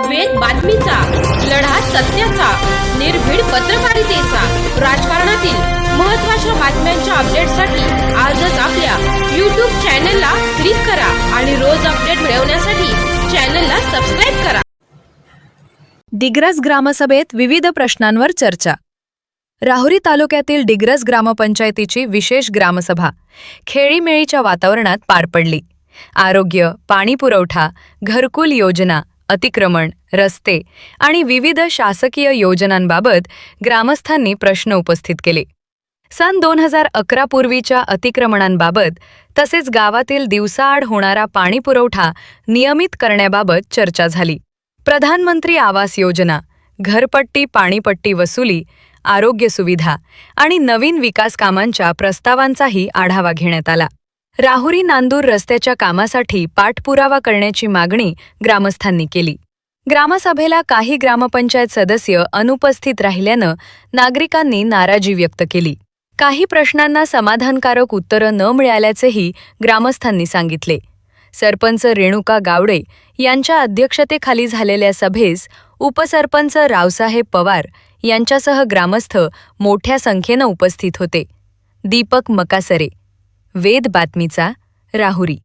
वेद बातमीचा, लढा सत्याचा, निर्भीड पत्रकारितेचा, राजकारणातील महत्त्वाच्या बातम्यांच्या अपडेटसाठी आजच आपल्या YouTube चॅनलला क्लिक करा आणि रोज अपडेट मिळवण्यासाठी चॅनलला सबस्क्राइब करा. डिग्रस ग्रामसभेत विविध प्रश्नांवर चर्चा. राहुरी तालुक्यातील डिग्रस ग्रामपंचायतीची विशेष ग्रामसभा खेळीमेळीच्या वातावरणात पार पडली. आरोग्य, पाणी पुरवठा, घरकुल योजना, अतिक्रमण, रस्ते आणि विविध शासकीय योजनांबाबत ग्रामस्थांनी प्रश्न उपस्थित केले. सन 2011 पूर्वीच्या अतिक्रमणांबाबत तसेच गावातील दिवसाआड होणारा पाणी पुरवठा नियमित करण्याबाबत चर्चा झाली. प्रधानमंत्री आवास योजना, घरपट्टी पाणीपट्टी वसुली, आरोग्य सुविधा आणि नवीन विकास कामांच्या प्रस्तावांचाही आढावा घेण्यात आला. राहुरी नांदूर रस्त्याच्या कामासाठी पाठपुरावा करण्याची मागणी ग्रामस्थांनी केली. ग्रामसभेला काही ग्रामपंचायत सदस्य अनुपस्थित राहिल्यानं नागरिकांनी नाराजी व्यक्त केली. काही प्रश्नांना समाधानकारक उत्तरं न मिळाल्याचेही ग्रामस्थांनी सांगितले. सरपंच रेणुका गावडे यांच्या अध्यक्षतेखाली झालेल्या सभेस उपसरपंच रावसाहेब पवार यांच्यासह ग्रामस्थ मोठ्या संख्येनं उपस्थित होते. दीपक मकासरे, वेद बातमीचा, राहुरी.